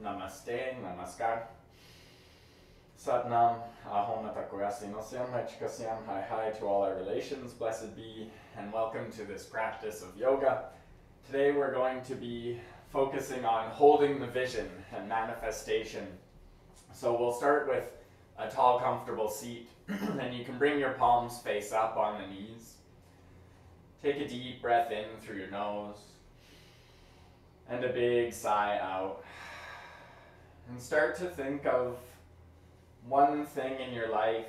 Namaste, Namaskar. Satnam, Ahom Atakoyasi Nosyam, Haichikasyam, hi to all our relations, blessed be, and welcome to this practice of yoga. Today we're going to be focusing on holding the vision and manifestation. So we'll start with a tall, comfortable seat, and you can bring your palms face up on the knees. Take a deep breath in through your nose, and a big sigh out. And start to think of one thing in your life,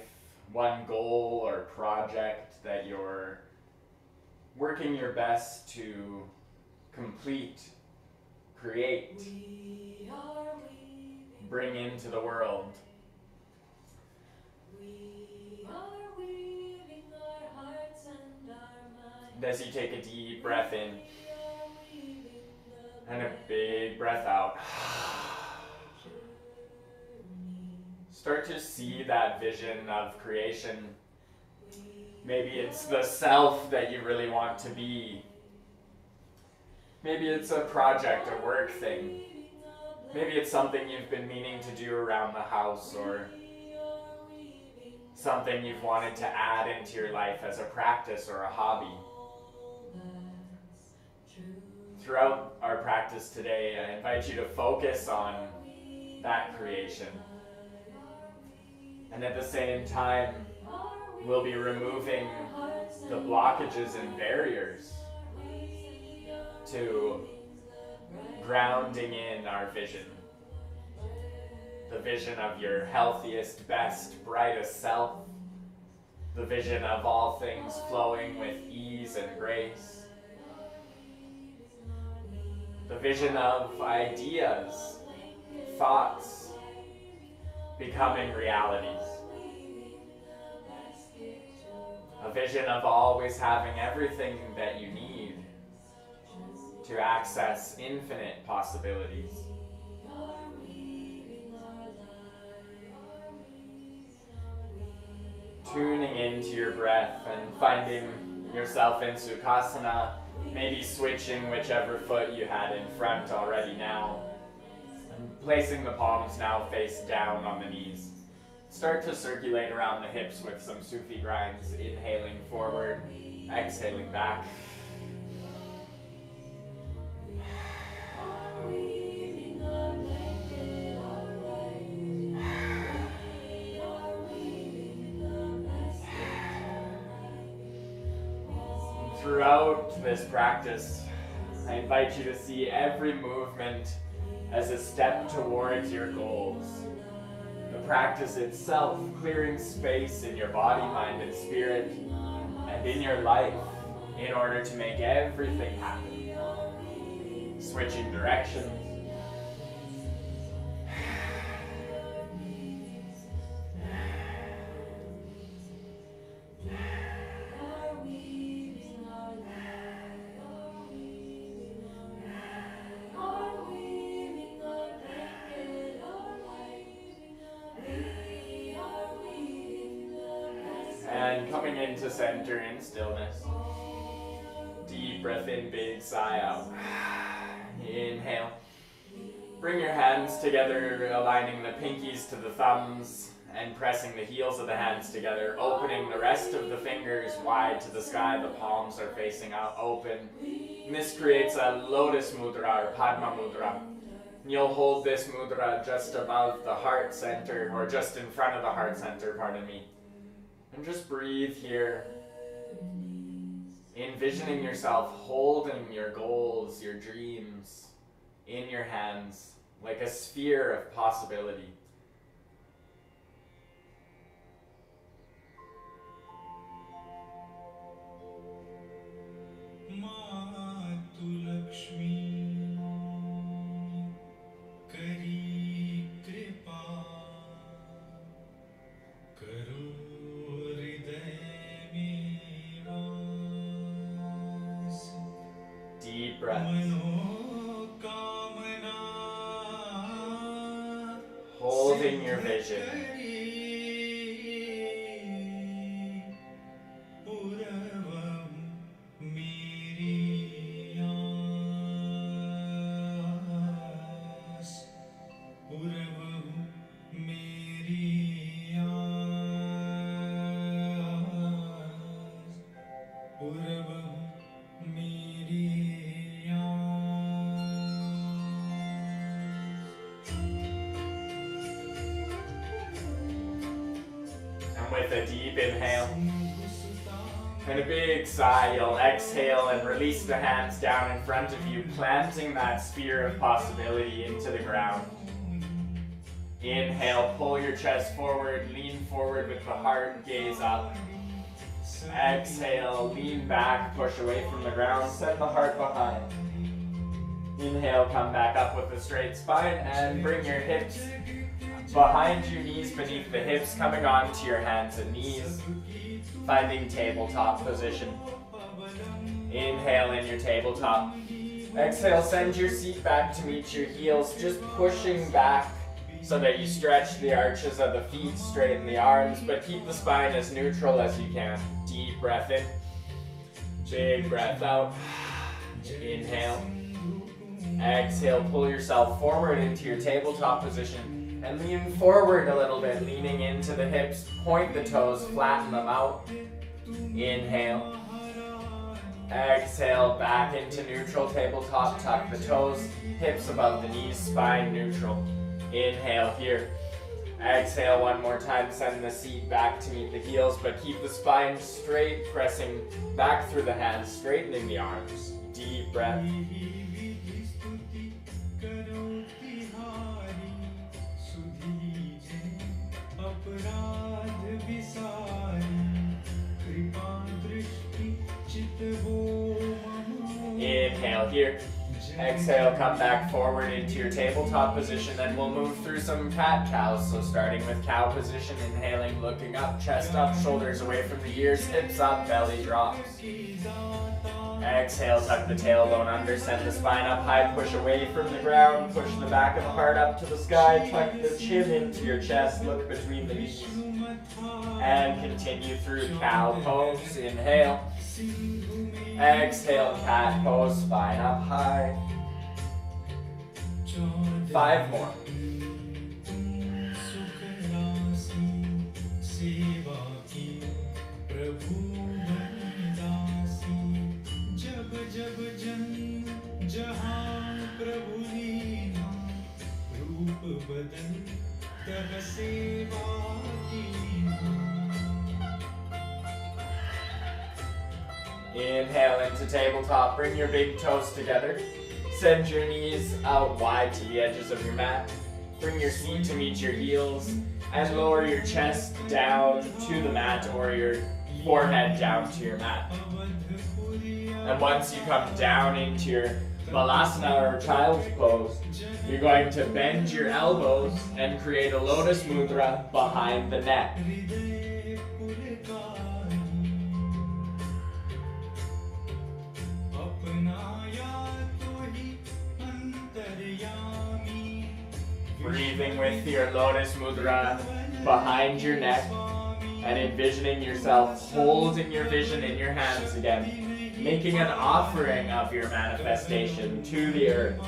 one goal or project that you're working your best to complete, create, bring into the world. And as you take a deep breath in and a big breath out, start to see that vision of creation. Maybe it's the self that you really want to be. Maybe it's a project, a work thing. Maybe it's something you've been meaning to do around the house, or something you've wanted to add into your life as a practice or a hobby. Throughout our practice today, I invite you to focus on that creation. And at the same time, we'll be removing the blockages and barriers to grounding in our vision. The vision of your healthiest, best, brightest self. The vision of all things flowing with ease and grace. The vision of ideas, thoughts, becoming realities. A vision of always having everything that you need to access infinite possibilities. Tuning into your breath and finding yourself in Sukhasana, maybe switching whichever foot you had in front already now, and placing the palms now face down on the knees. Start to circulate around the hips with some Sufi grinds, inhaling forward, exhaling back. Throughout this practice, I invite you to see every movement as a step towards your goals. The practice itself, clearing space in your body, mind, and spirit, and in your life, in order to make everything happen. Switching directions. And coming into center in stillness. Deep breath in, big sigh out. Inhale. Bring your hands together, aligning the pinkies to the thumbs and pressing the heels of the hands together, opening the rest of the fingers wide to the sky. The palms are facing out open. And this creates a lotus mudra or Padma mudra. And you'll hold this mudra just above the heart center, or just in front of the heart center, pardon me. And just breathe here, envisioning yourself holding your goals, your dreams in your hands like a sphere of possibility. Deep breath. Holding your vision. a deep inhale. And a big sigh, you'll exhale and release the hands down in front of you, planting that sphere of possibility into the ground. Inhale, pull your chest forward, lean forward with the heart, gaze up. Exhale, lean back, push away from the ground, send the heart behind. Inhale, come back up with a straight spine and bring your hips behind you, knees beneath the hips, coming onto your hands and knees, finding tabletop position. Inhale in your tabletop. Exhale, send your seat back to meet your heels, just pushing back so that you stretch the arches of the feet, straighten the arms, but keep the spine as neutral as you can. Deep breath in, big breath out. Inhale. Exhale, pull yourself forward into your tabletop position and lean forward a little bit, leaning into the hips, point the toes, flatten them out. Inhale. Exhale, back into neutral tabletop, tuck the toes, hips above the knees, spine neutral. Inhale here. Exhale one more time, send the seat back to meet the heels, but keep the spine straight, pressing back through the hands, straightening the arms. Deep breath. Inhale here. Exhale, come back forward into your tabletop position, and we'll move through some cat-cows. So starting with cow position, inhaling, looking up, chest up, shoulders away from the ears, hips up, belly drops. Exhale, tuck the tailbone under, send the spine up high, push away from the ground, push the back of the heart up to the sky, tuck the chin into your chest, look between the knees. And continue through cow pose. Inhale. Exhale, cat pose, spine up high. 5 more. Inhale into tabletop, bring your big toes together. Send your knees out wide to the edges of your mat. Bring your seat to meet your heels and lower your chest down to the mat or your forehead down to your mat. And once you come down into your Balasana or child's pose, you're going to bend your elbows and create a lotus mudra behind the neck. Breathing with your lotus mudra behind your neck and envisioning yourself holding your vision in your hands again, making an offering of your manifestation to the earth.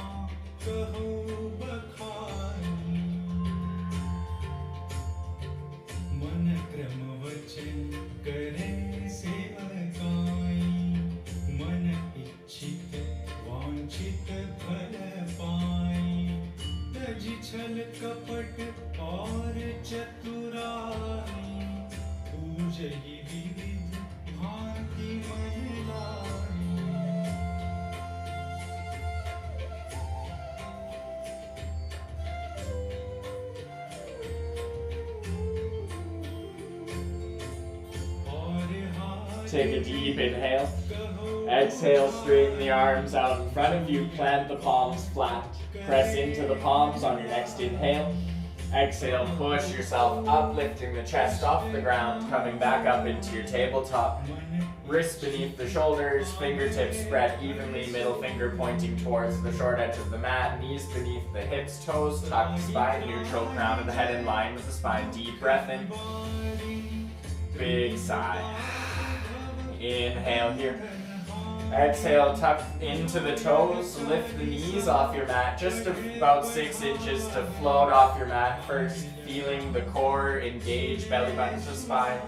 Take a deep inhale. Exhale, straighten the arms out in front of you. Plant the palms flat. Press into the palms on your next inhale. Exhale, push yourself up, lifting the chest off the ground, coming back up into your tabletop. Wrists beneath the shoulders, fingertips spread evenly, middle finger pointing towards the short edge of the mat, knees beneath the hips, toes tucked, spine neutral, crown of the head in line with the spine. Deep breath in. Big sigh. Inhale here. Exhale, tuck into the toes, lift the knees off your mat, just about 6 inches to float off your mat first, feeling the core engage, belly button to spine.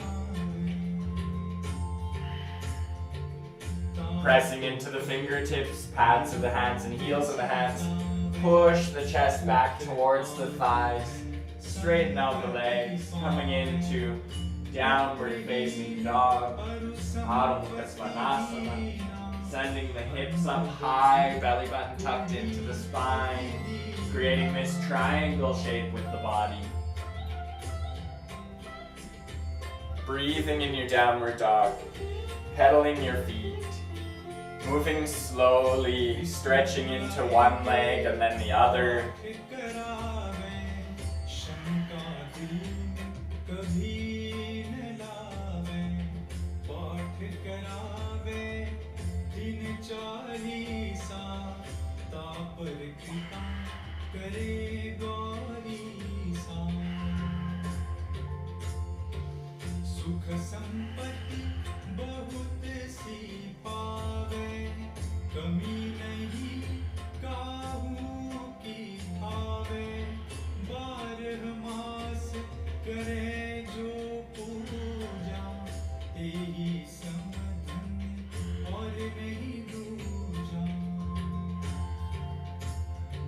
Pressing into the fingertips, pads of the hands and heels of the hands. Push the chest back towards the thighs, straighten out the legs, coming into Downward facing dog, Adho Mukha Svanasana. Sending the hips up high, belly button tucked into the spine, creating this triangle shape with the body. Breathing in your downward dog, pedaling your feet, moving slowly, stretching into one leg and then the other.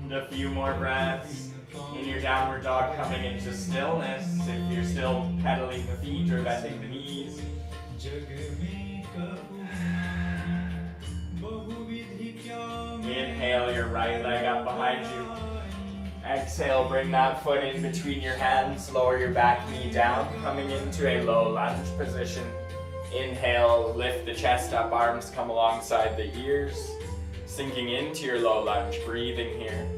And a few more breaths in your downward dog, coming into stillness. If you're still pedaling the feet or bending the knees. Inhale your right leg up behind you. Exhale, bring that foot in between your hands. Lower your back knee down, coming into a low lunge position. Inhale, lift the chest up, arms come alongside the ears. Sinking into your low lunge, breathing here.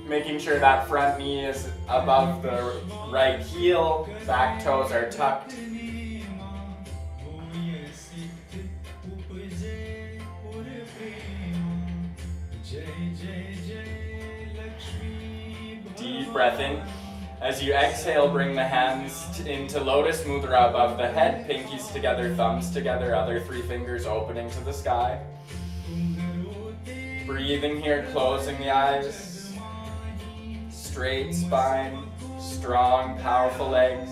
Making sure that front knee is above the right heel, back toes are tucked. Deep breath in. As you exhale, bring the hands into Lotus Mudra above the head, pinkies together, thumbs together, other three fingers opening to the sky. Breathing here, closing the eyes. Straight spine, strong, powerful legs.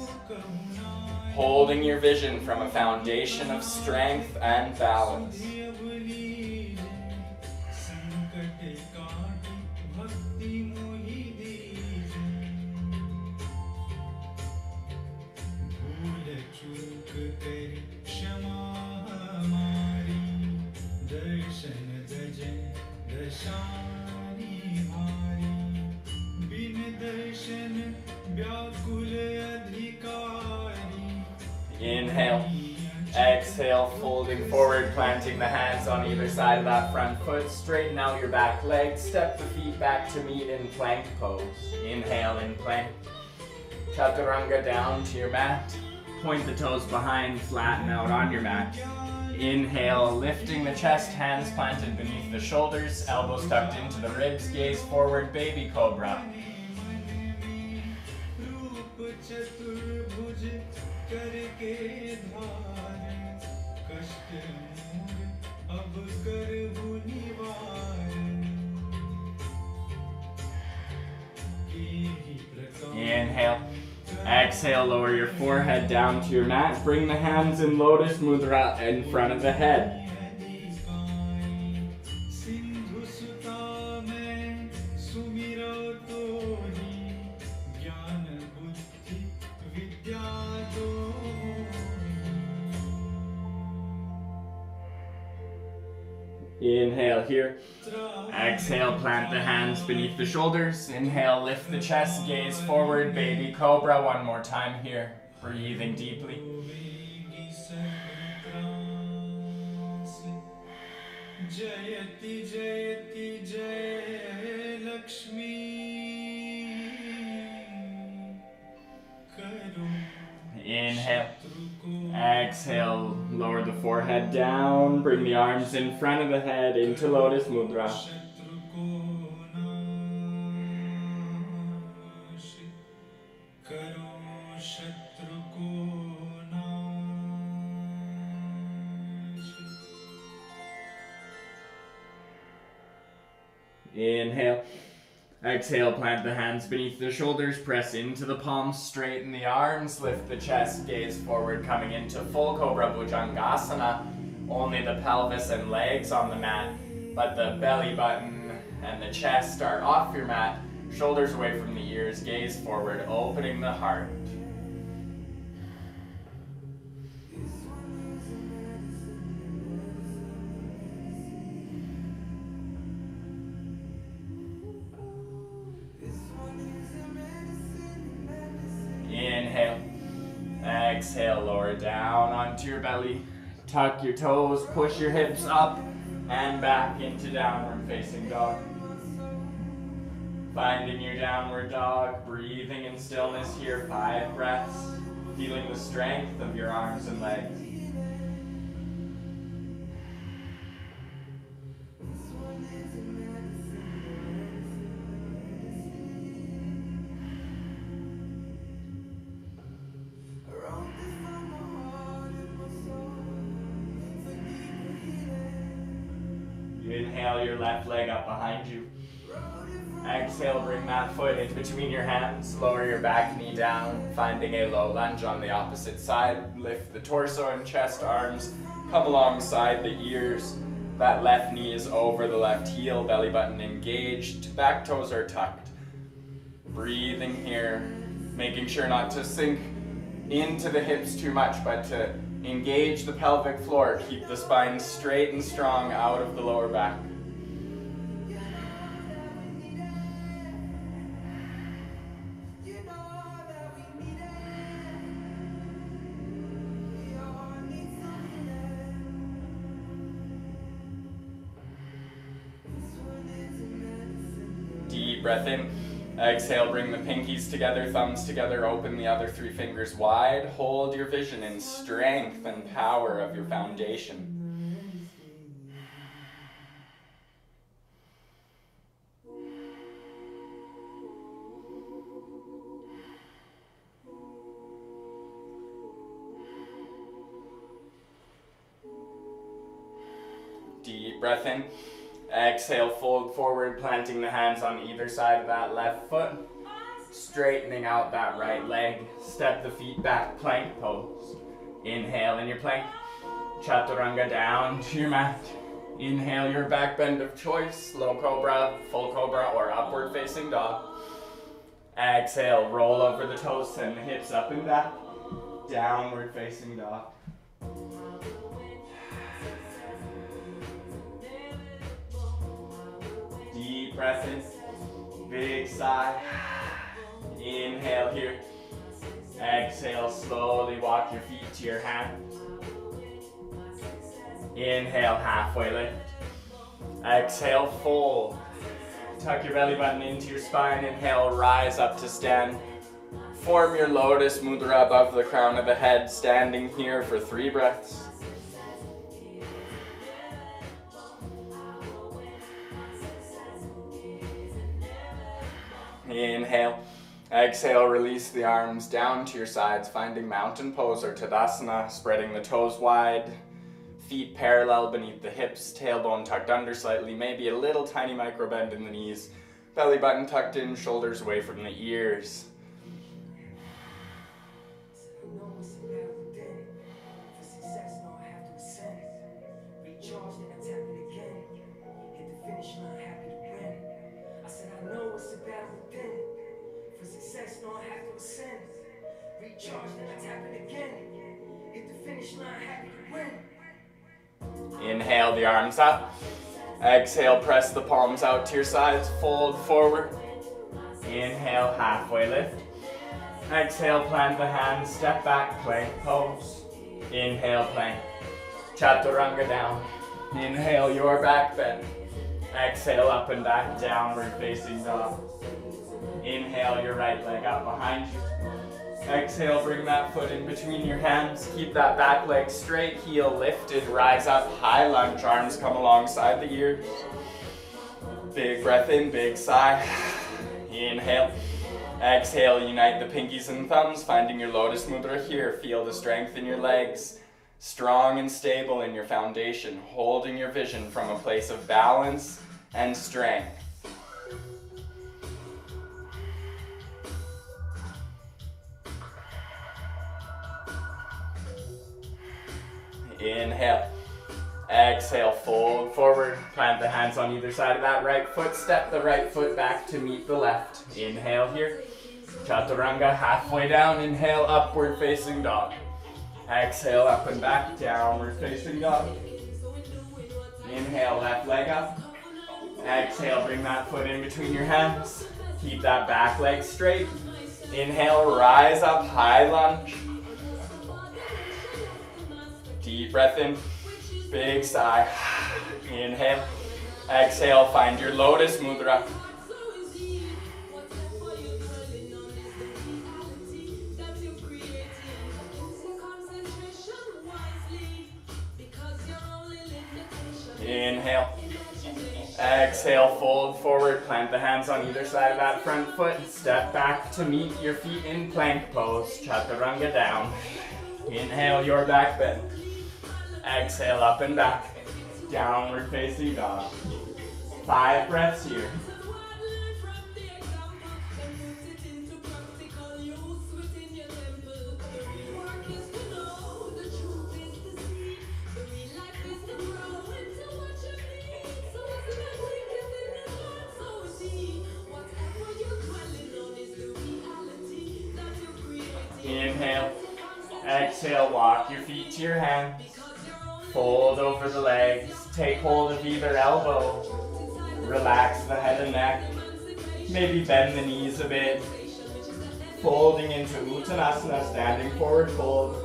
Holding your vision from a foundation of strength and balance. Inhale, exhale, folding forward, planting the hands on either side of that front foot. Straighten out your back leg, step the feet back to meet in plank pose. Inhale in plank. Chaturanga down to your mat. Point the toes behind, flatten out on your mat. Inhale, lifting the chest, hands planted beneath the shoulders, elbows tucked into the ribs, gaze forward, baby cobra. Inhale. Exhale, lower your forehead down to your mat. Bring the hands in Lotus Mudra in front of the head. Inhale here. Exhale, plant the hands beneath the shoulders. Inhale, lift the chest, gaze forward, baby cobra. One more time here. Breathing deeply. Jayati Jayati Jay Lakshmi. Inhale. Exhale, lower the forehead down, bring the arms in front of the head into Lotus Mudra. Inhale. Exhale, plant the hands beneath the shoulders, press into the palms, straighten the arms, lift the chest, gaze forward, coming into full Cobra Bhujangasana. Only the pelvis and legs on the mat, but the belly button and the chest are off your mat, shoulders away from the ears, gaze forward, opening the heart. Exhale, lower down onto your belly. Tuck your toes, push your hips up and back into downward facing dog. Finding your downward dog, breathing in stillness here, 5 breaths. Feeling the strength of your arms and legs. Inhale your left leg up behind you. Exhale, bring that foot in between your hands. Lower your back knee down, finding a low lunge on the opposite side. Lift the torso and chest, arms come alongside the ears. That left knee is over the left heel, belly button engaged, back toes are tucked. Breathing here, making sure not to sink into the hips too much, but to engage the pelvic floor. Keep the spine straight and strong out of the lower back. Deep breath in. Exhale, bring the pinkies together, thumbs together, open the other 3 fingers wide. Hold your vision in strength and power of your foundation. Deep breath in. Exhale, fold forward, planting the hands on either side of that left foot. Straightening out that right leg. Step the feet back, plank pose. Inhale in your plank. Chaturanga down to your mat. Inhale your back bend of choice. Low cobra, full cobra, or upward facing dog. Exhale, roll over the toes, send the hips up and back. Downward facing dog. Deep breath in, big sigh. Inhale here. Exhale, slowly walk your feet to your hands. Inhale, halfway lift. Exhale, fold. Tuck your belly button into your spine. Inhale, rise up to stand. Form your lotus mudra above the crown of the head, standing here for 3 breaths. Inhale. Exhale, release the arms down to your sides, finding mountain pose or Tadasana, spreading the toes wide, feet parallel beneath the hips, tailbone tucked under slightly, maybe a little tiny micro bend in the knees, belly button tucked in, shoulders away from the ears. Inhale the arms up. Exhale, press the palms out to your sides, fold forward. Inhale, halfway lift. Exhale, plant the hands, step back, plank pose. Inhale, plank. Chaturanga down. Inhale, your back bend. Exhale, up and back, downward facing dog. Inhale, your right leg out behind you. Exhale, bring that foot in between your hands. Keep that back leg straight, heel lifted, rise up, high lunge, arms come alongside the ears. Big breath in, big sigh. Inhale. Exhale, unite the pinkies and thumbs, finding your lotus mudra here. Feel the strength in your legs, strong and stable in your foundation, holding your vision from a place of balance and strength. Inhale. Exhale, fold forward. Plant the hands on either side of that right foot. Step the right foot back to meet the left. Inhale here. Chaturanga, halfway down. Inhale, upward facing dog. Exhale, up and back, downward facing dog. Inhale, left leg up. Exhale, bring that foot in between your hands. Keep that back leg straight. Inhale, rise up, high lunge. Deep breath in, big sigh. Inhale, exhale, find your lotus mudra. Inhale, exhale, fold forward, plant the hands on either side of that front foot, step back to meet your feet in plank pose, chaturanga down. Inhale your back bend, exhale up and back, downward facing dog. 5 breaths here. Inhale, exhale, walk your feet to your hands, fold over the legs, take hold of either elbow, relax the head and neck, maybe bend the knees a bit, folding into Uttanasana, standing forward fold.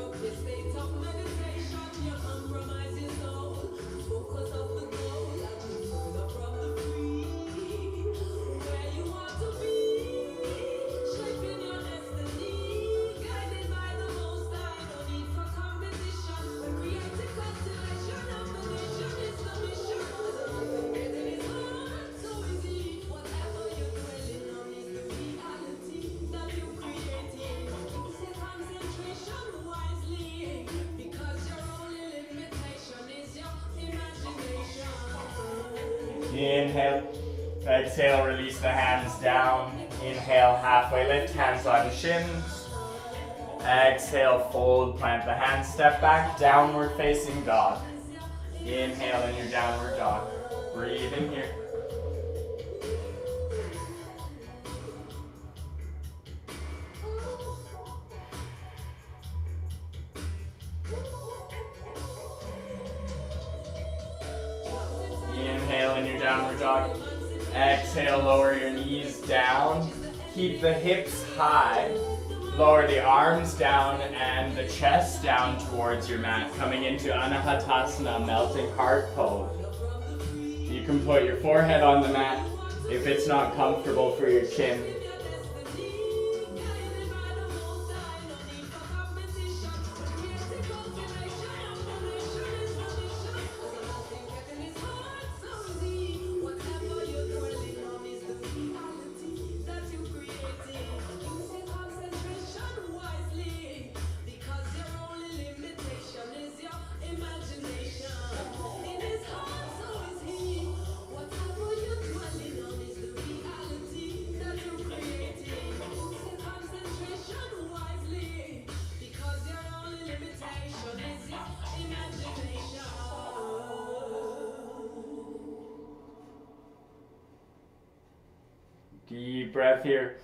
Inhale, exhale, release the hands down. Inhale, halfway lift, hands on shins. Exhale, fold, plant the hands, step back, downward facing dog. Inhale in your downward dog. Breathe in here. Inhale in your downward dog. Exhale, lower your knees down. Keep the hips high. Lower the arms down and the chest down towards your mat. Coming into Anahatasana, melting heart pose. You can put your forehead on the mat if it's not comfortable for your chin. Deep breath here.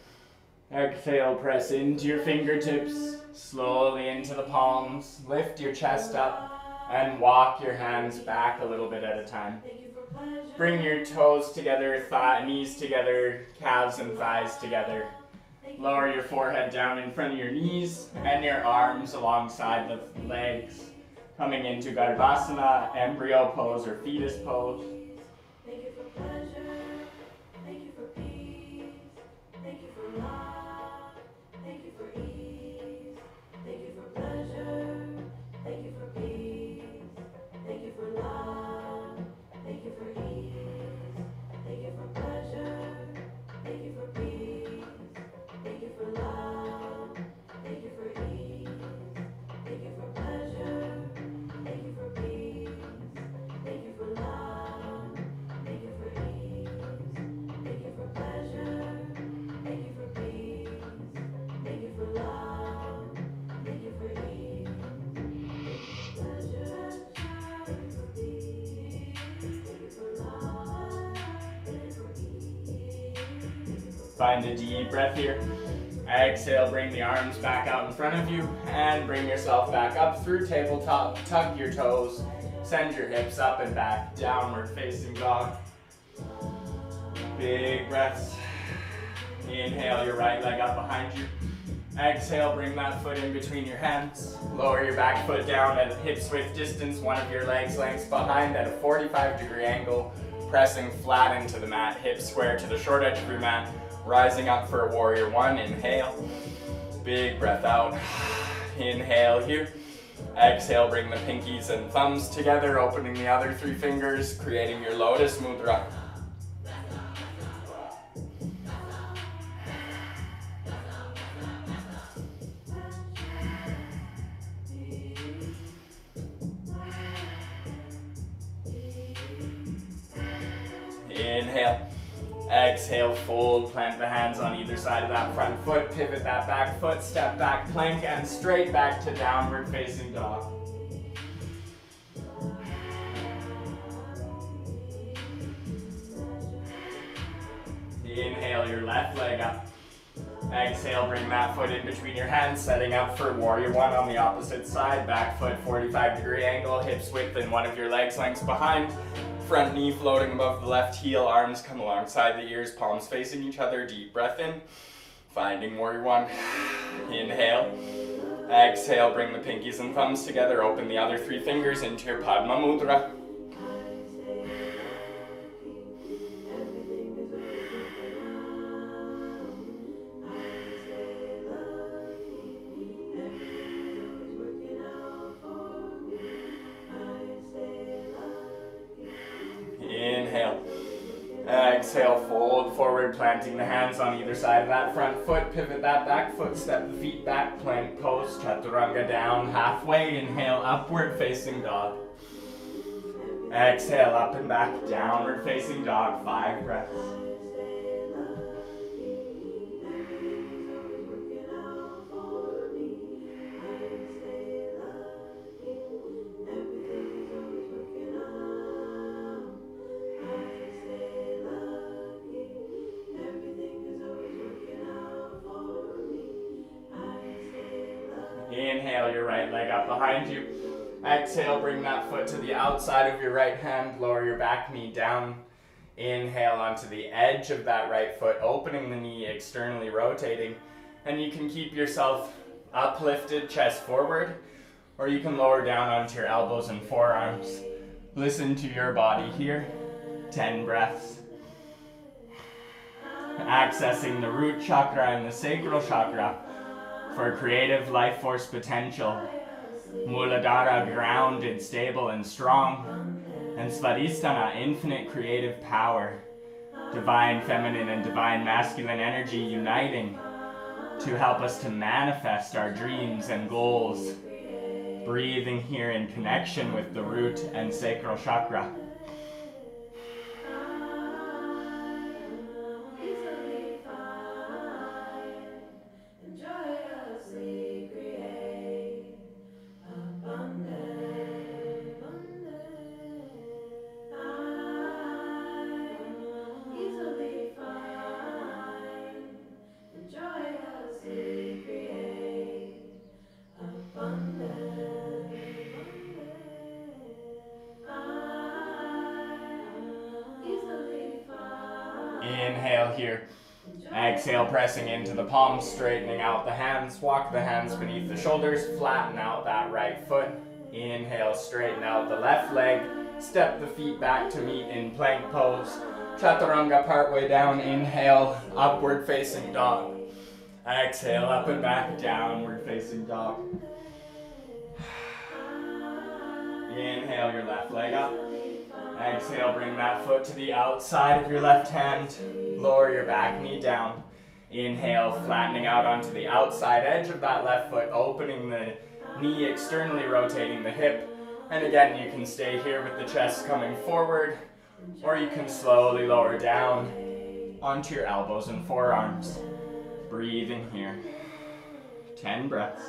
Exhale, press into your fingertips, slowly into the palms. Lift your chest up and walk your hands back a little bit at a time. Bring your toes together, knees together, calves and thighs together. Lower your forehead down in front of your knees and your arms alongside the legs. Coming into Garbhasana, embryo pose or fetus pose. Thank you for pleasure. Thank you for peace. Thank you for love. Thank you for ease. Thank you for pleasure. Thank you for peace. Thank you for love. Thank you for ease. Thank you for pleasure. Thank you for peace. Thank you for love. Thank you for ease. Thank you for pleasure. Thank you for peace. Thank you for love. Thank you for ease. Thank you for pleasure. Thank you for peace. Thank you for love. Thank you for ease. Thank you for pleasure. Thank you for peace. Thank you for love. Thank you for ease. Find a deep breath here. Exhale, bring the arms back out in front of you and bring yourself back up through tabletop. Tuck your toes, send your hips up and back, downward facing dog. Big breaths. Inhale your right leg up behind you. Exhale, bring that foot in between your hands. Lower your back foot down at hips width distance, one of your legs lengths behind at a 45-degree angle, pressing flat into the mat, hips square to the short edge of your mat, rising up for a warrior one. Inhale, big breath out. Inhale here. Exhale, bring the pinkies and thumbs together, opening the other three fingers, creating your lotus mudra. Inhale. Exhale, fold, plant the hands on either side of that front foot, pivot that back foot, step back, plank, and straight back to downward facing dog. Inhale your left leg up. Exhale, bring that foot in between your hands, setting up for warrior one on the opposite side. Back foot, 45-degree angle, hips width and one of your legs lengths behind. Front knee floating above the left heel, arms come alongside the ears, palms facing each other. Deep breath in, finding warrior one. Inhale. Exhale, bring the pinkies and thumbs together, open the other three fingers into your Padma Mudra. Exhale, fold forward, planting the hands on either side of that front foot, pivot that back foot, step the feet back, plank pose, chaturanga down halfway, inhale, upward facing dog. Exhale, up and back, downward facing dog, 5 breaths. Inhale your right leg up behind you. Exhale, bring that foot to the outside of your right hand, lower your back knee down. Inhale onto the edge of that right foot, opening the knee, externally rotating. And you can keep yourself uplifted, chest forward, or you can lower down onto your elbows and forearms. Listen to your body here. 10 breaths. Accessing the root chakra and the sacral chakra for creative life force potential. Muladhara, grounded, stable, and strong. And Svadhisthana, infinite creative power. Divine feminine and divine masculine energy uniting to help us to manifest our dreams and goals. Breathing here in connection with the root and sacral chakra. Inhale here. Exhale, pressing into the palms, straightening out the hands. Walk the hands beneath the shoulders. Flatten out that right foot. Inhale, straighten out the left leg. Step the feet back to meet in plank pose. Chaturanga partway down. Inhale, upward facing dog. Exhale, up and back, downward facing dog. Inhale your left leg up. Exhale, bring that foot to the outside of your left hand. Lower your back knee down. Inhale, flattening out onto the outside edge of that left foot, opening the knee, externally rotating the hip. And again, you can stay here with the chest coming forward, or you can slowly lower down onto your elbows and forearms. Breathing here. 10 breaths.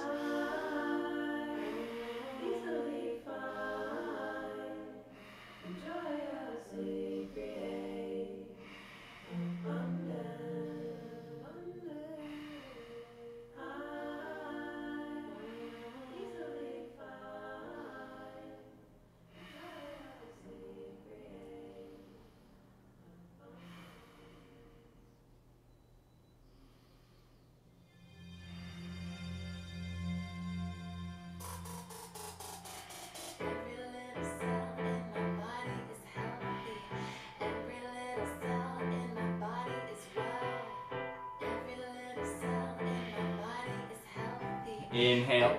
Inhale.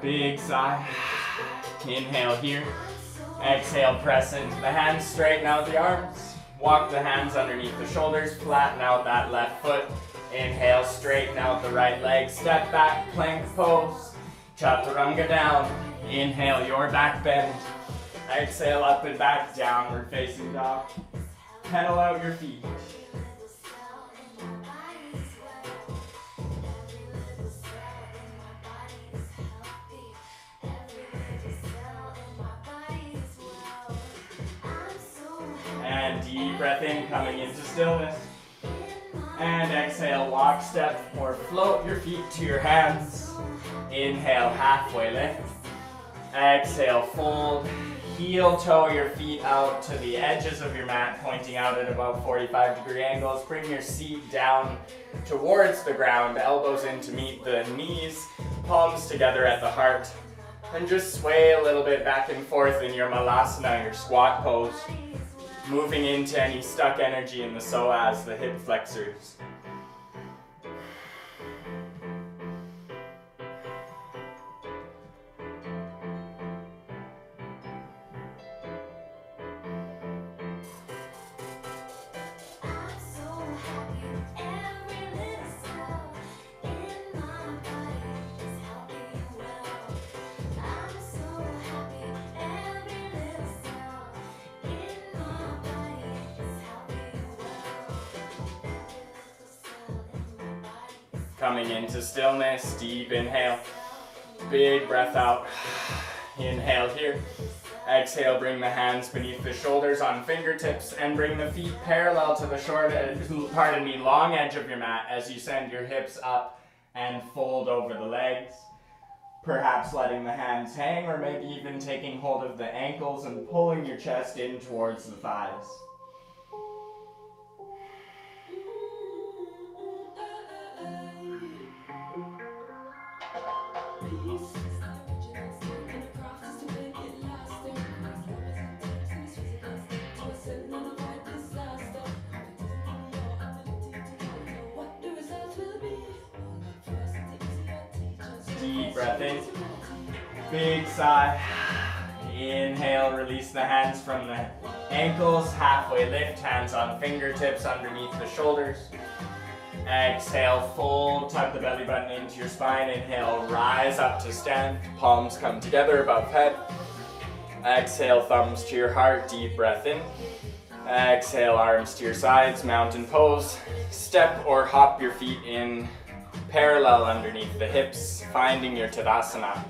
Big sigh. Inhale here. Exhale, press into the hands, straighten out the arms. Walk the hands underneath the shoulders, flatten out that left foot. Inhale, straighten out the right leg, step back, plank pose. Chaturanga down. Inhale, your back bend. Exhale, up and back, downward facing dog. Pedal out your feet. And deep breath in, coming into stillness. And exhale, walk, step, or float your feet to your hands. Inhale, halfway lift. Exhale, fold. Heel toe your feet out to the edges of your mat, pointing out at about 45-degree angles. Bring your seat down towards the ground, elbows in to meet the knees, palms together at the heart. And just sway a little bit back and forth in your malasana, your squat pose. Moving into any stuck energy in the psoas, the hip flexors. Coming into stillness, deep inhale, big breath out. Inhale here. Exhale, bring the hands beneath the shoulders on fingertips and bring the feet parallel to the long edge of your mat as you send your hips up and fold over the legs. Perhaps letting the hands hang or maybe even taking hold of the ankles and pulling your chest in towards the thighs. Deep breath in, big sigh. Inhale, release the hands from the ankles, halfway lift, hands on fingertips underneath the shoulders. Exhale, fold, tuck the belly button into your spine. Inhale, rise up to stand, palms come together above head. Exhale, thumbs to your heart, deep breath in. Exhale, arms to your sides, mountain pose. Step or hop your feet in parallel underneath the hips, finding your Tadasana.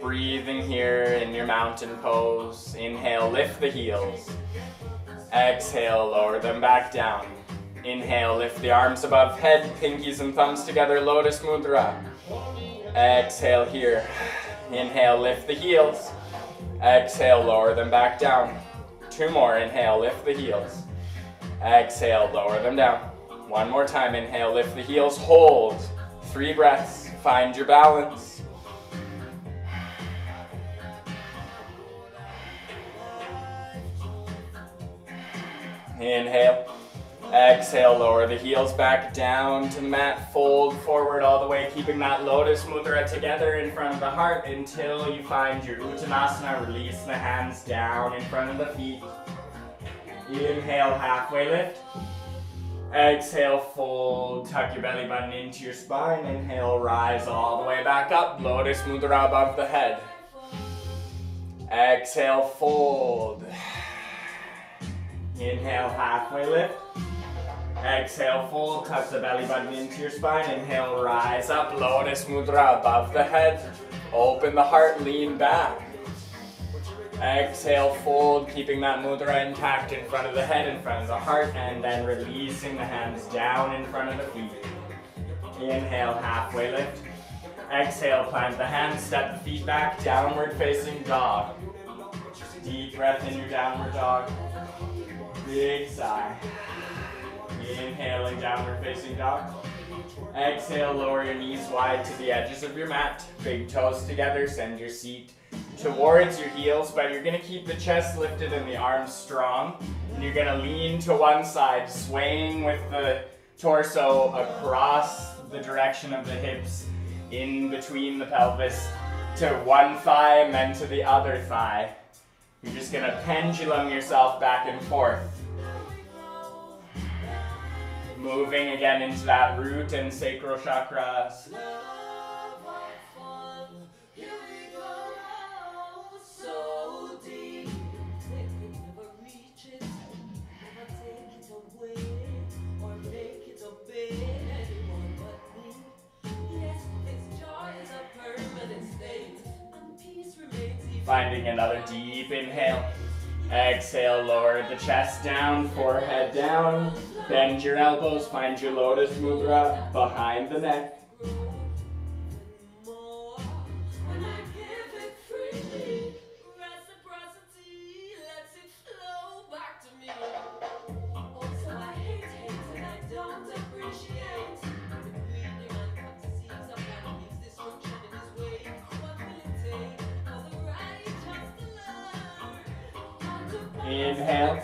Breathing here in your mountain pose. Inhale, lift the heels. Exhale, lower them back down. Inhale, lift the arms above head, pinkies and thumbs together, Lotus Mudra. Exhale here. Inhale, lift the heels. Exhale, lower them back down. Two more, inhale, lift the heels. Exhale, lower them down. One more time, inhale, lift the heels, hold. 3 breaths, find your balance. Inhale. Exhale, lower the heels back down to the mat, fold forward all the way, keeping that Lotus Mudra together in front of the heart until you find your Uttanasana. Release the hands down in front of the feet. Inhale, halfway lift. Exhale, fold, tuck your belly button into your spine. Inhale, rise all the way back up, Lotus Mudra above the head. Exhale, fold. Inhale, halfway lift. Exhale, fold, tuck the belly button into your spine. Inhale, rise up, Lotus Mudra above the head. Open the heart, lean back. Exhale, fold, keeping that mudra intact in front of the head, in front of the heart, and then releasing the hands down in front of the feet. Inhale, halfway lift. Exhale, plant the hands, step the feet back, downward facing dog. Deep breath in your downward dog. Big sigh. Inhaling, downward facing dog. Exhale, lower your knees wide to the edges of your mat. Big toes together, send your seat towards your heels, but you're gonna keep the chest lifted and the arms strong. And you're gonna lean to one side, swaying with the torso across the direction of the hips, in between the pelvis, to one thigh and then to the other thigh. You're just gonna pendulum yourself back and forth. Moving again into that root and sacral chakras. Finding another deep inhale. Exhale, lower the chest down, forehead down. Bend your elbows, find your lotus mudra behind the neck. Inhale.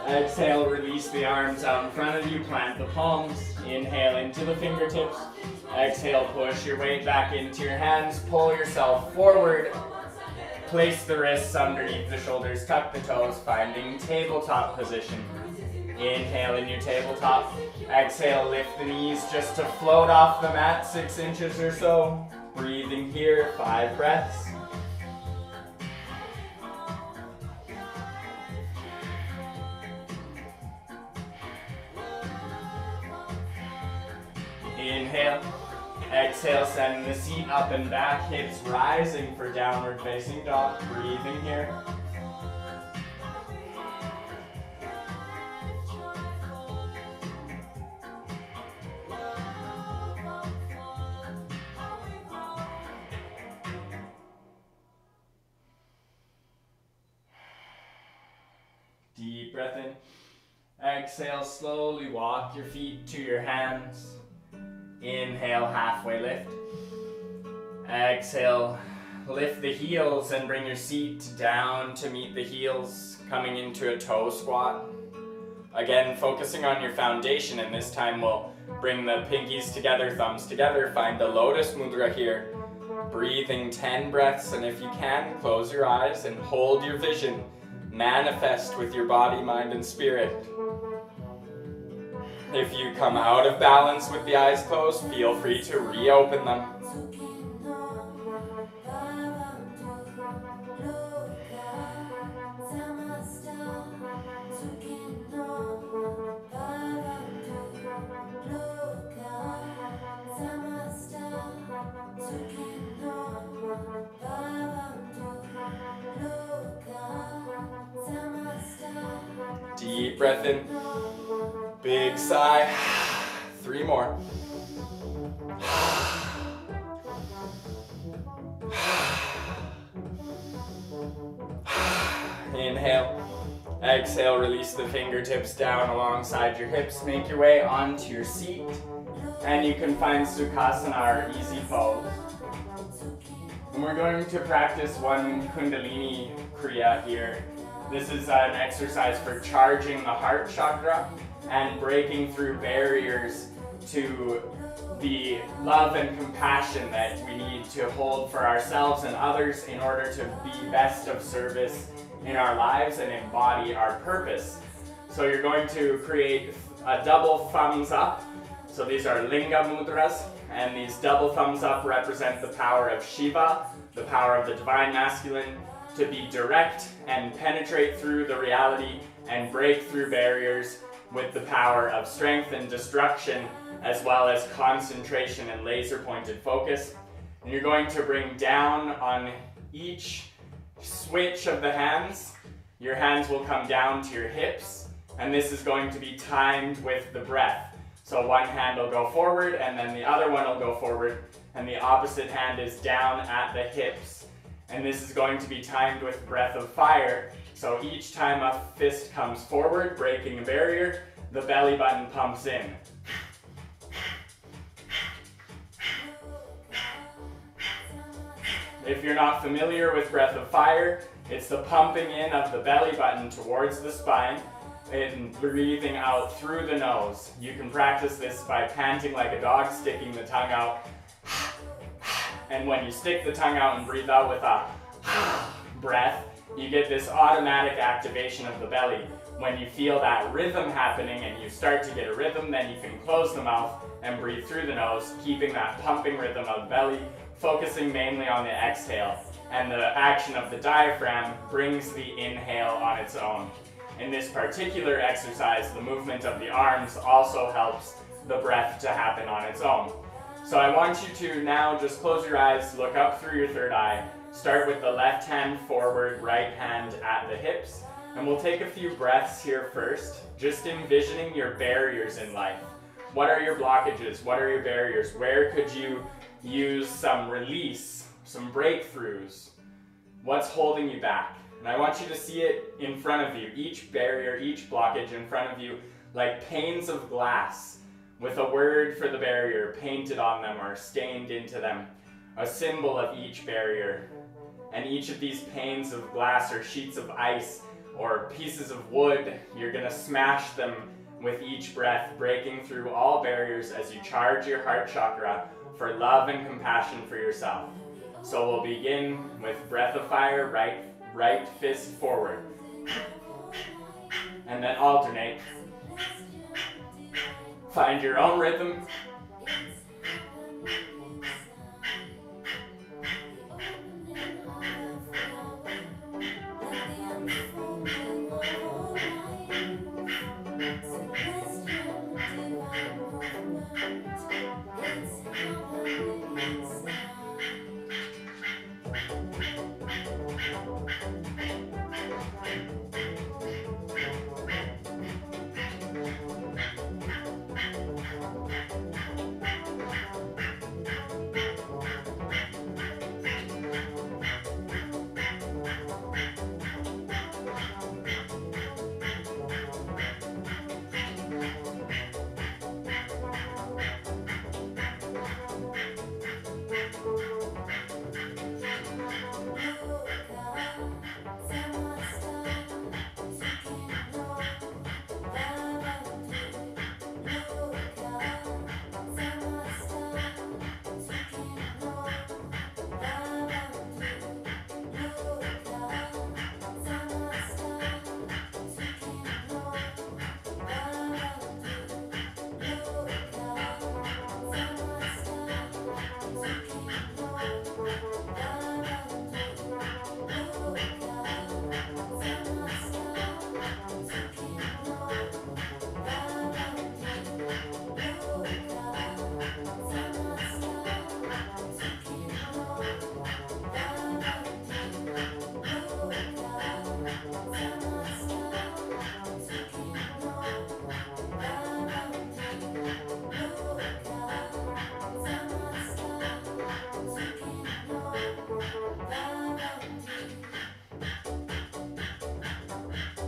Exhale, release the arms out in front of you, plant the palms. Inhale into the fingertips. Exhale, push your weight back into your hands, pull yourself forward. Place the wrists underneath the shoulders, tuck the toes, finding tabletop position. Inhale in your tabletop. Exhale, lift the knees just to float off the mat 6 inches or so. Breathing here, 5 breaths. Inhale. Exhale, send the seat up and back, hips rising for downward facing dog. Breathing here. Deep breath in. Exhale, slowly walk your feet to your hands. Inhale, halfway lift. Exhale, lift the heels and bring your seat down to meet the heels, coming into a toe squat. Again, focusing on your foundation, and this time we'll bring the pinkies together, thumbs together, find the lotus mudra here. Breathing 10 breaths, and if you can, close your eyes and hold your vision. Manifest with your body, mind, and spirit. If you come out of balance with the eyes closed, feel free to reopen them. Deep breath in. Big sigh. 3 more. Inhale. Exhale, release the fingertips down alongside your hips. Make your way onto your seat. And you can find Sukhasana, or easy pose. And we're going to practice one Kundalini Kriya here. This is an exercise for charging the heart chakra and breaking through barriers to the love and compassion that we need to hold for ourselves and others in order to be best of service in our lives and embody our purpose. So you're going to create a double thumbs up. So these are linga mudras, and these double thumbs up represent the power of Shiva, the power of the divine masculine, to be direct and penetrate through the reality and break through barriers with the power of strength and destruction, as well as concentration and laser pointed focus. And you're going to bring down on each switch of the hands. Your hands will come down to your hips, and this is going to be timed with the breath. So one hand will go forward, and then the other one will go forward, and the opposite hand is down at the hips. And this is going to be timed with breath of fire. So each time a fist comes forward, breaking a barrier, the belly button pumps in. If you're not familiar with breath of fire, it's the pumping in of the belly button towards the spine and breathing out through the nose. You can practice this by panting like a dog, sticking the tongue out. And when you stick the tongue out and breathe out with a breath, you get this automatic activation of the belly. When you feel that rhythm happening and you start to get a rhythm, then you can close the mouth and breathe through the nose, keeping that pumping rhythm of the belly, focusing mainly on the exhale. And the action of the diaphragm brings the inhale on its own. In this particular exercise, the movement of the arms also helps the breath to happen on its own. So I want you to now just close your eyes, look up through your third eye, start with the left hand forward, right hand at the hips, and we'll take a few breaths here first, just envisioning your barriers in life. What are your blockages? What are your barriers? Where could you use some release, some breakthroughs? What's holding you back? And I want you to see it in front of you, each barrier, each blockage in front of you, like panes of glass with a word for the barrier painted on them or stained into them, a symbol of each barrier. And each of these panes of glass or sheets of ice or pieces of wood, you're going to smash them with each breath, breaking through all barriers as you charge your heart chakra for love and compassion for yourself. So we'll begin with breath of fire, right fist forward. And then alternate. Find your own rhythm.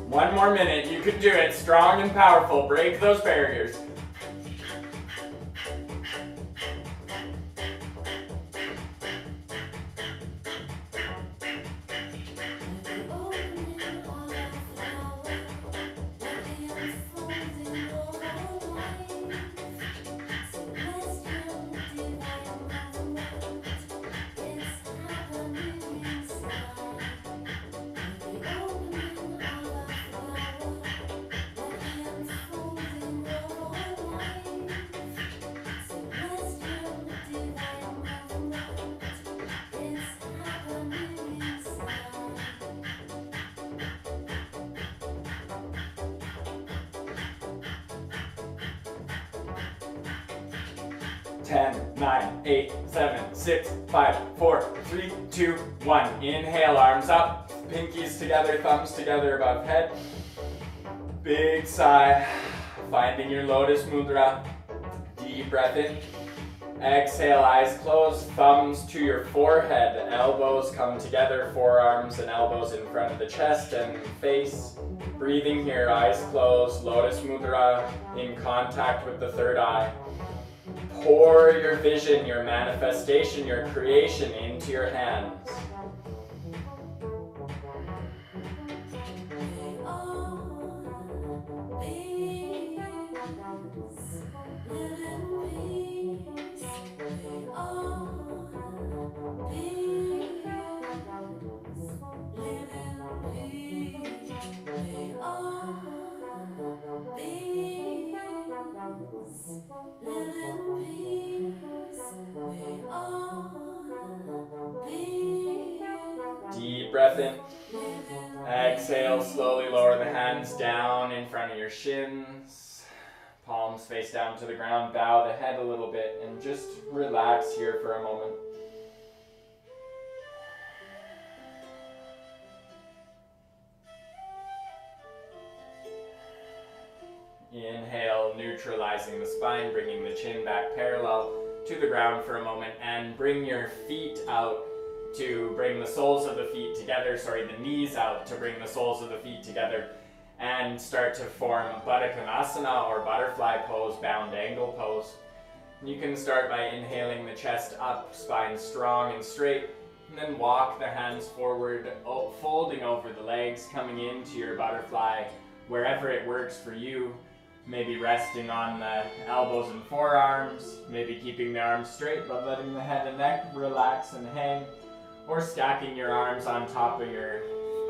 One more minute, you can do it. Strong and powerful. Break those barriers. Ten, 9, 8, 7, 6, 5, 4, 3, 2, 1. Inhale, arms up, pinkies together, thumbs together above head. Big sigh, finding your lotus mudra. Deep breath in. Exhale, eyes closed, thumbs to your forehead, elbows come together, forearms and elbows in front of the chest and face. Breathing here, eyes closed, lotus mudra in contact with the third eye. Pour your vision, your manifestation, your creation into your hands. Deep breath in. Exhale, slowly lower the hands down in front of your shins. Palms face down to the ground, bow the head a little bit, and just relax here for a moment. Inhale, neutralizing the spine, bringing the chin back parallel to the ground for a moment, and bring your feet out to bring the soles of the feet together, the knees out to bring the soles of the feet together, and start to form Baddha Konasana or butterfly pose, bound angle pose. You can start by inhaling the chest up, spine strong and straight, and then walk the hands forward, folding over the legs, coming into your butterfly wherever it works for you. Maybe resting on the elbows and forearms, maybe keeping the arms straight but letting the head and neck relax and hang, or stacking your arms on top of your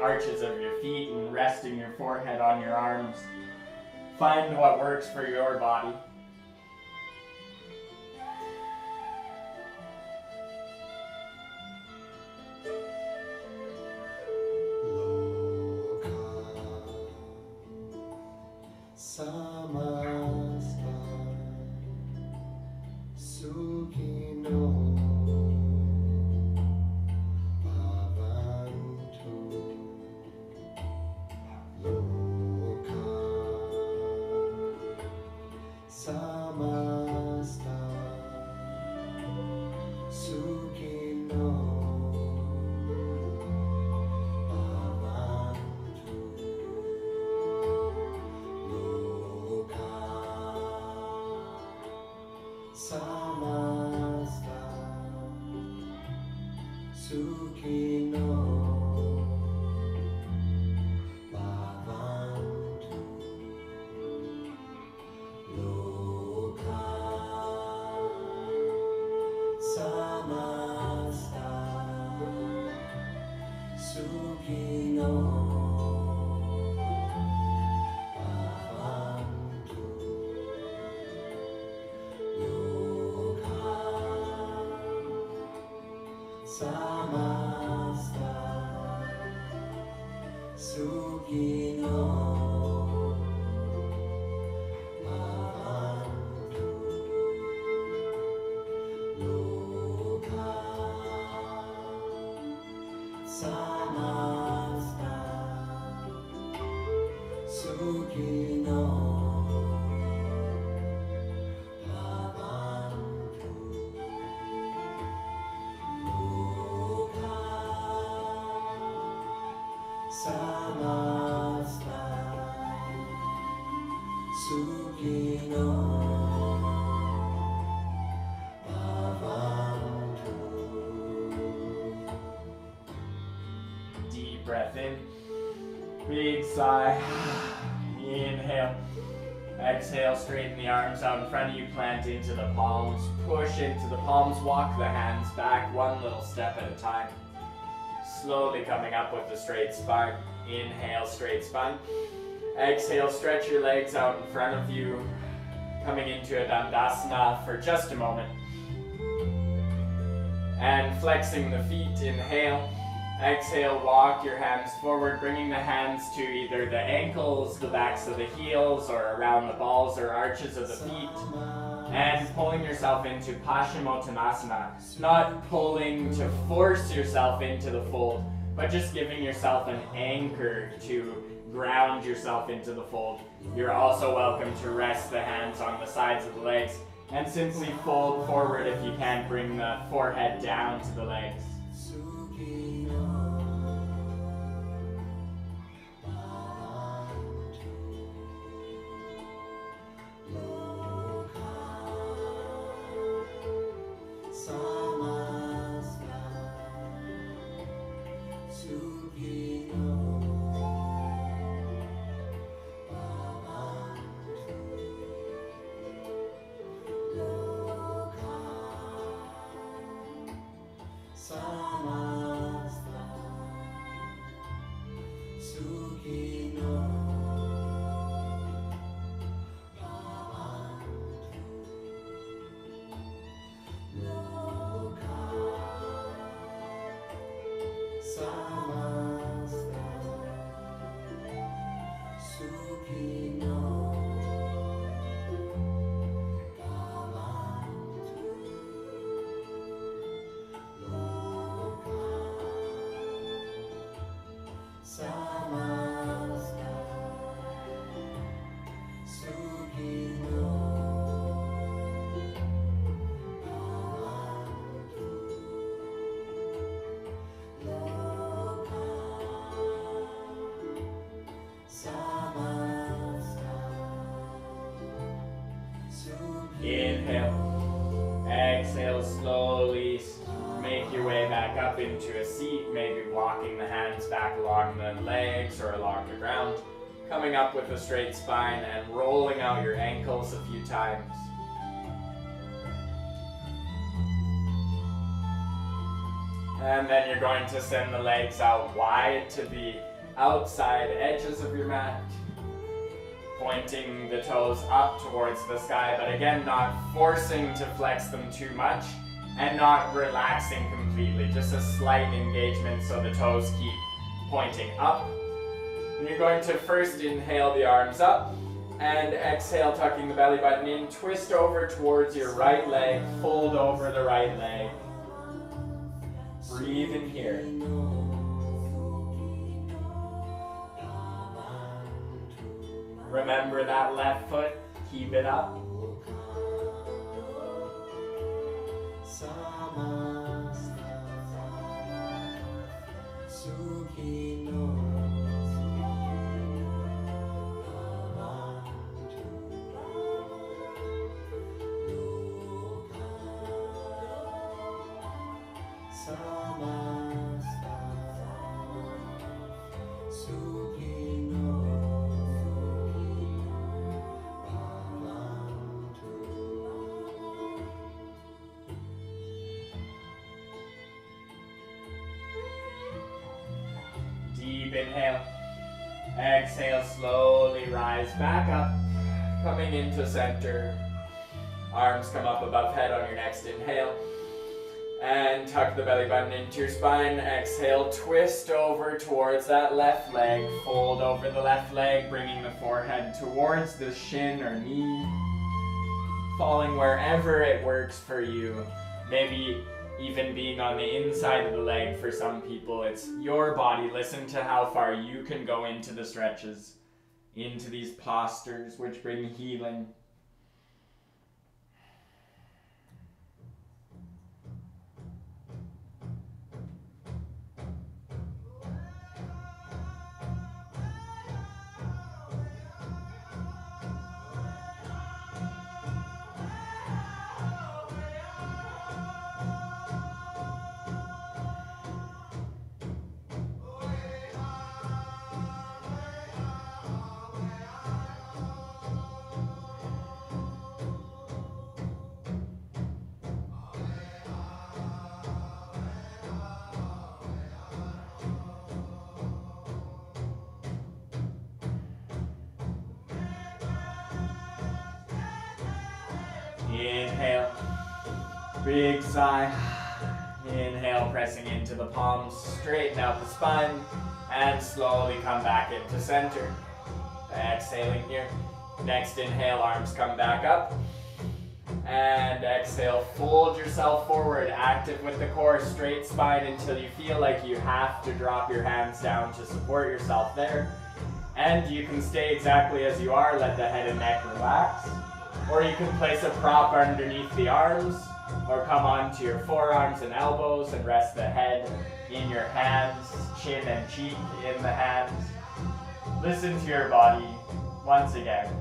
arches of your feet and resting your forehead on your arms. Find what works for your body. Deep breath in, big sigh, inhale, exhale, straighten the arms out in front of you, plant into the palms, push into the palms, walk the hands back one little step at a time, slowly coming up with a straight spine. Inhale, straight spine, exhale, stretch your legs out in front of you, coming into a Dandasana for just a moment, and flexing the feet. Inhale. Exhale, walk your hands forward, bringing the hands to either the ankles, the backs of the heels, or around the balls or arches of the feet, and pulling yourself into Paschimottanasana. Not pulling to force yourself into the fold, but just giving yourself an anchor to ground yourself into the fold. You're also welcome to rest the hands on the sides of the legs and simply fold forward if you can, bring the forehead down to the legs. Inhale. Exhale, slowly make your way back up into a seat, maybe walking the hands back along the legs or along the ground. Coming up with a straight spine and rolling out your ankles a few times. And then you're going to send the legs out wide to the outside edges of your mat. Pointing the toes up towards the sky, but again, not forcing to flex them too much and not relaxing completely. Just a slight engagement so the toes keep pointing up. And you're going to first inhale the arms up and exhale, tucking the belly button in. Twist over towards your right leg, fold over the right leg. Breathe in here. Remember that left foot, keep it up. Deep inhale. Exhale, slowly rise back up, coming into center. Arms come up above head on your next inhale. And tuck the belly button into your spine. Exhale, twist over towards that left leg. Fold over the left leg, bringing the forehead towards the shin or knee. Falling wherever it works for you. Maybe even being on the inside of the leg for some people. It's your body. Listen to how far you can go into the stretches, into these postures which bring healing. Inhale, big sigh. Inhale, pressing into the palms, straighten out the spine, and slowly come back into center. Exhaling here. Next inhale, arms come back up. And exhale, fold yourself forward, active with the core, straight spine until you feel like you have to drop your hands down to support yourself there. And you can stay exactly as you are, let the head and neck relax. Or you can place a prop underneath the arms, or come onto your forearms and elbows and rest the head in your hands, chin and cheek in the hands. Listen to your body once again.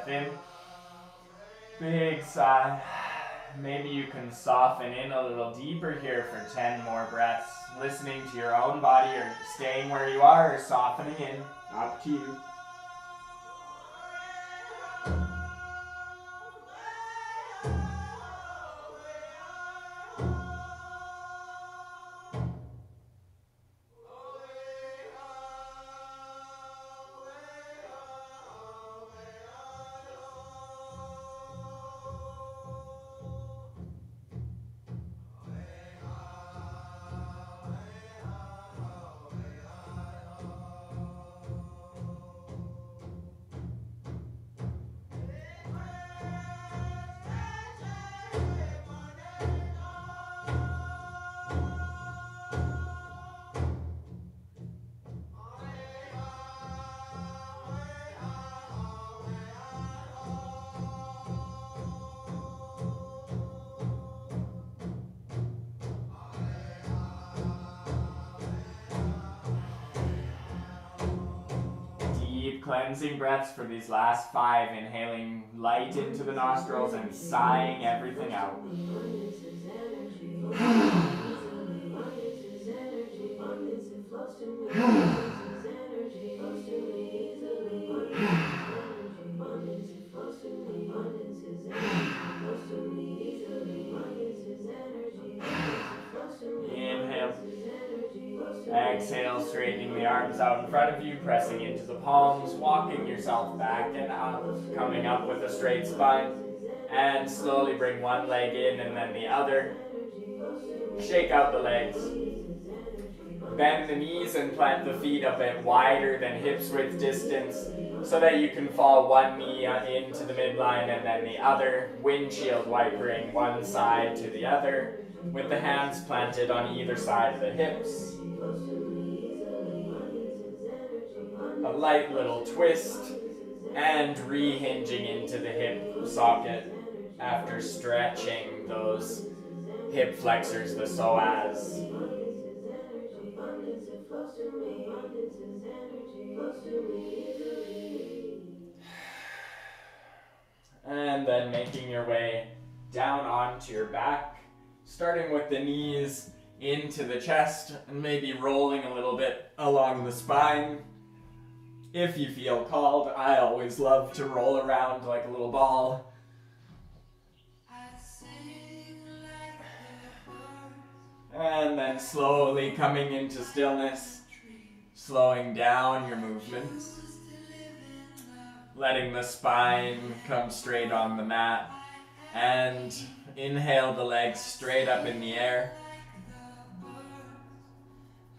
breath in. Big sigh. Maybe you can soften in a little deeper here for 10 more breaths, listening to your own body or staying where you are or softening in. Up to you. Cleansing breaths for these last 5, inhaling light into the nostrils and sighing everything out. Inhale. Exhale, straightening the arms out in front of you, pressing into the palms, walking yourself back and up, coming up with a straight spine, and slowly bring one leg in and then the other. Shake out the legs. Bend the knees and plant the feet a bit wider than hips width distance so that you can fall one knee into the midline and then the other, windshield wipering one side to the other, with the hands planted on either side of the hips. A light little twist and re-hinging into the hip socket after stretching those hip flexors, the psoas. And then making your way down onto your back, starting with the knees into the chest and maybe rolling a little bit along the spine. If you feel called, I always love to roll around like a little ball. And then slowly coming into stillness, slowing down your movements, letting the spine come straight on the mat, and inhale the legs straight up in the air.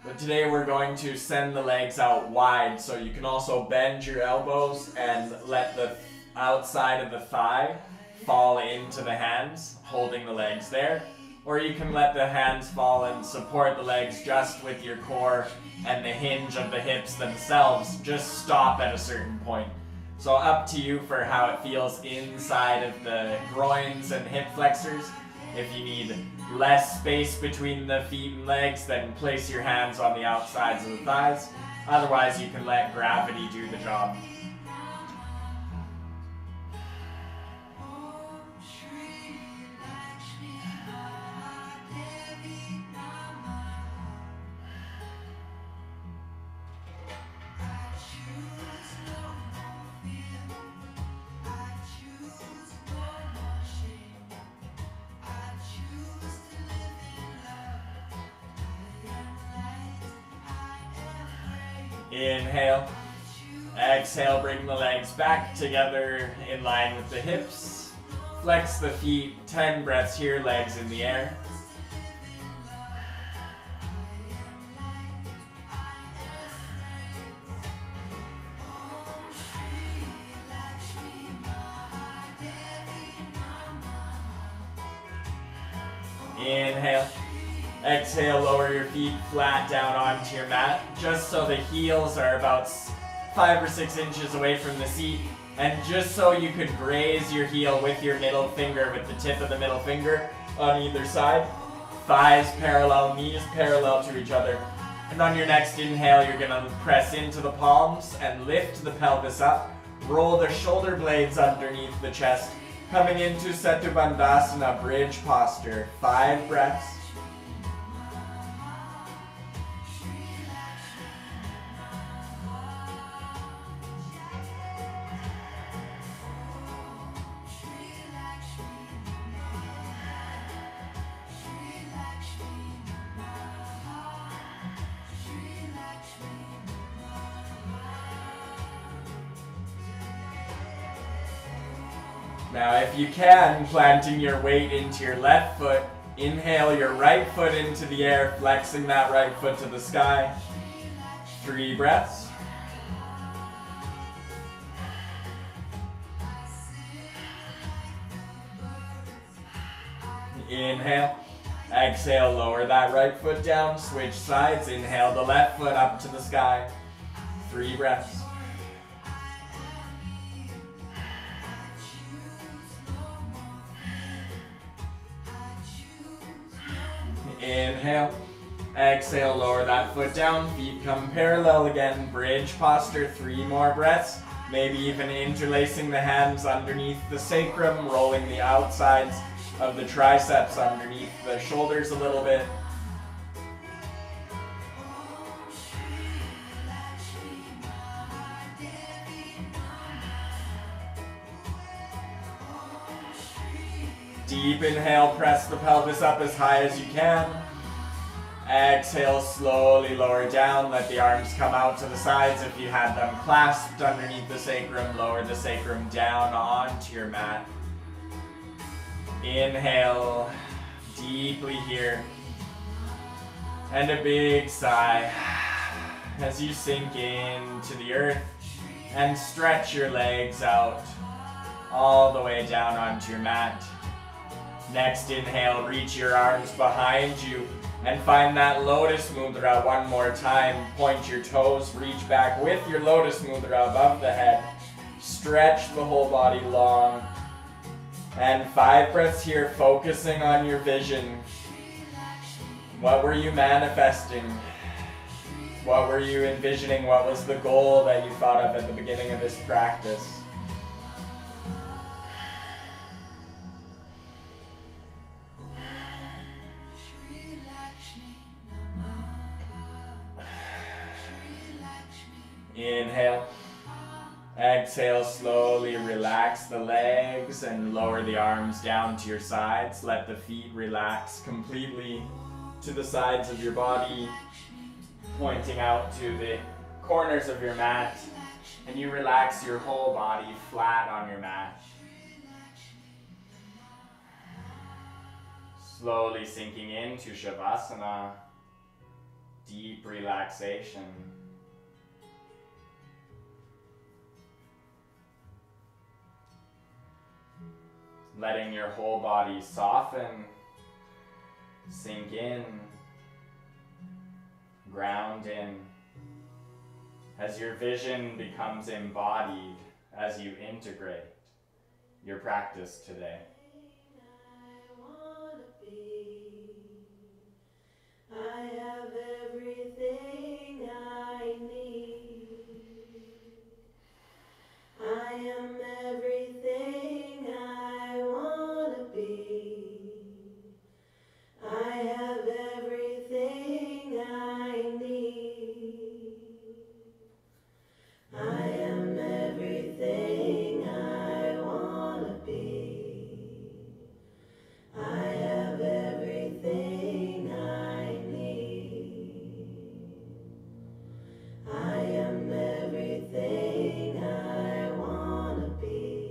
But today we're going to send the legs out wide, so you can also bend your elbows and let the outside of the thigh fall into the hands, holding the legs there. Or you can let the hands fall and support the legs just with your core and the hinge of the hips themselves. Just stop at a certain point. So up to you for how it feels inside of the groins and hip flexors. If you need less space between the feet and legs, then place your hands on the outsides of the thighs. Otherwise, you can let gravity do the job. Inhale. Exhale, bring the legs back together in line with the hips. Flex the feet, 10 breaths here, legs in the air. Inhale. Exhale, lower your feet flat down onto your mat, just so the heels are about 5 or 6 inches away from the seat, and just so you could graze your heel with your middle finger, with the tip of the middle finger on either side. Thighs parallel, knees parallel to each other. And on your next inhale, you're going to press into the palms and lift the pelvis up, Roll the shoulder blades underneath the chest, coming into Setu Bandhasana, bridge posture. 5 breaths. Now, if you can, planting your weight into your left foot, inhale your right foot into the air, flexing that right foot to the sky. 3 breaths. Inhale. Exhale, lower that right foot down, switch sides. Inhale the left foot up to the sky. 3 breaths. Inhale. Exhale, lower that foot down, feet come parallel again, bridge posture, 3 more breaths. Maybe even interlacing the hands underneath the sacrum, rolling the outsides of the triceps underneath the shoulders a little bit. Deep inhale, press the pelvis up as high as you can. Exhale, slowly lower down, let the arms come out to the sides. If you had them clasped underneath the sacrum, lower the sacrum down onto your mat. Inhale deeply here. And a big sigh as you sink into the earth and stretch your legs out all the way down onto your mat. Next inhale, reach your arms behind you and find that lotus mudra one more time. Point your toes, reach back with your lotus mudra above the head. Stretch the whole body long. And 5 breaths here, focusing on your vision. What were you manifesting? What were you envisioning? What was the goal that you thought of at the beginning of this practice? Inhale. Exhale, slowly relax the legs and lower the arms down to your sides. Let the feet relax completely to the sides of your body, pointing out to the corners of your mat. And you relax your whole body flat on your mat. Slowly sinking into Shavasana, deep relaxation. Letting your whole body soften, sink in, ground in, as your vision becomes embodied, as you integrate your practice today. I have everything I need. I am everything I want to be. I have everything I need. I am everything I want to be. I have everything I need. I am everything I want to be.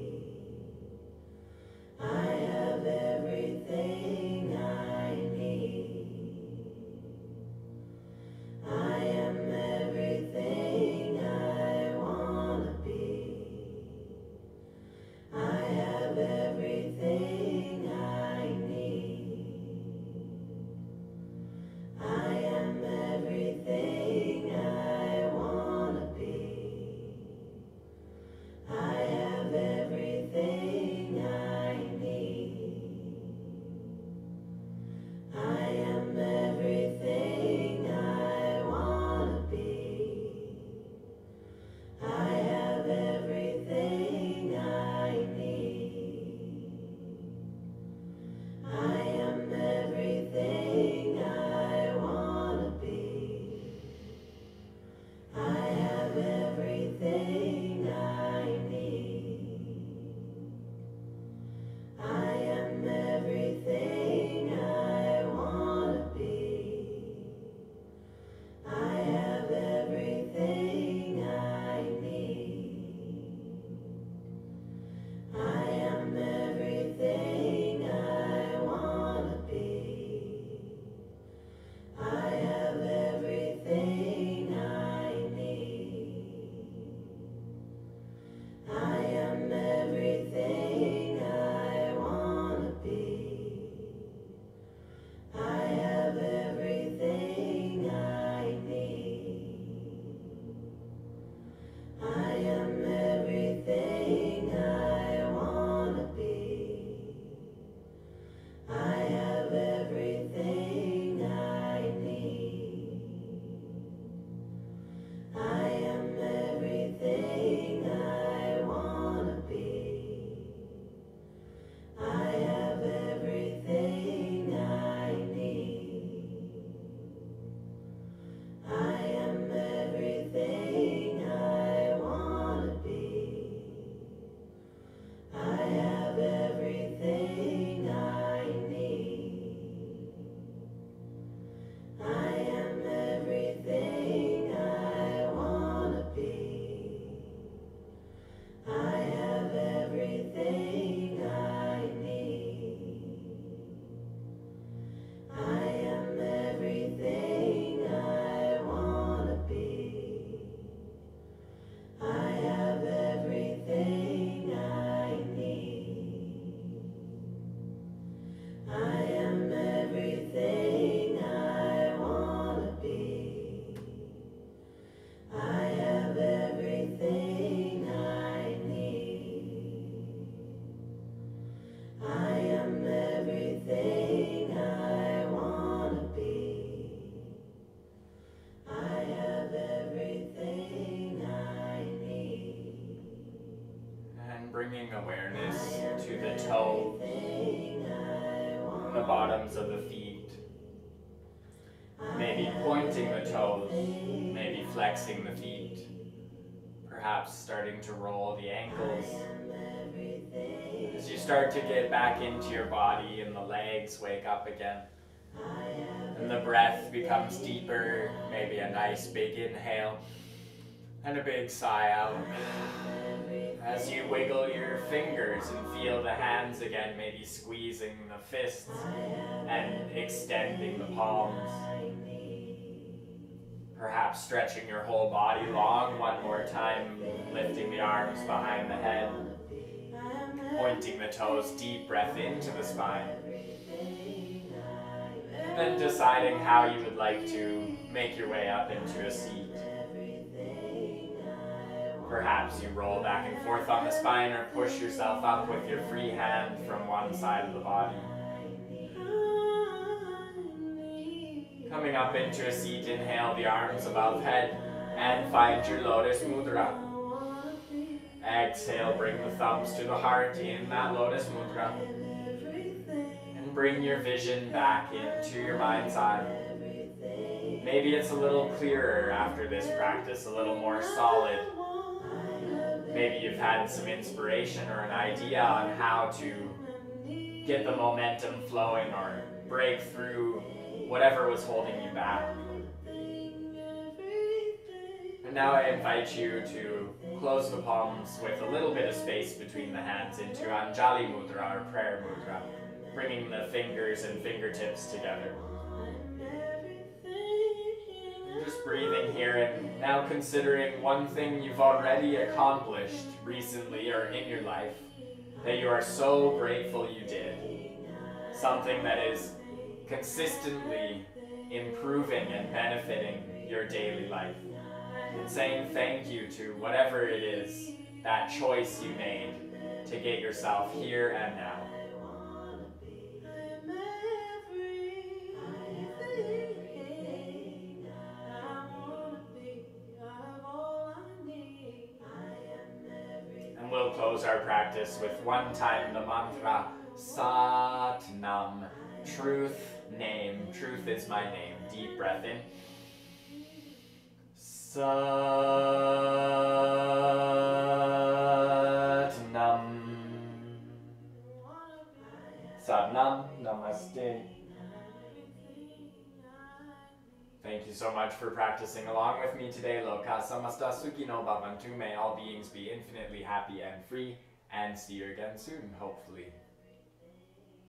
awareness to the toes, the bottoms of the feet, maybe pointing the toes, maybe flexing the feet, perhaps starting to roll the ankles. As you start to get back into your body and the legs wake up again, and the breath becomes deeper, maybe a nice big inhale and a big sigh out. As you wiggle your fingers and feel the hands again, maybe squeezing the fists and extending the palms. Perhaps stretching your whole body long one more time, lifting the arms behind the head, pointing the toes, deep breath into the spine. And then deciding how you would like to make your way up into a seat. Perhaps you roll back and forth on the spine or push yourself up with your free hand from one side of the body. Coming up into a seat, inhale the arms above head and find your lotus mudra. Exhale, bring the thumbs to the heart in that lotus mudra. And bring your vision back into your mind's eye. Maybe it's a little clearer after this practice, a little more solid. Maybe you've had some inspiration or an idea on how to get the momentum flowing or break through whatever was holding you back. And now I invite you to close the palms with a little bit of space between the hands into Anjali Mudra or prayer mudra, bringing the fingers and fingertips together. Just breathing here and now considering one thing you've already accomplished recently or in your life that you are so grateful you did. Something that is consistently improving and benefiting your daily life. And saying thank you to whatever it is, that choice you made to get yourself here and now. And we'll close our practice with one time the mantra Sat Nam. Truth, name. Truth is my name. Deep breath in. Sat Nam. Sat Nam. Namaste. Thank you so much for practicing along with me today. Loka samasta sukhino bhavantu. May all beings be infinitely happy and free. And see you again soon, hopefully.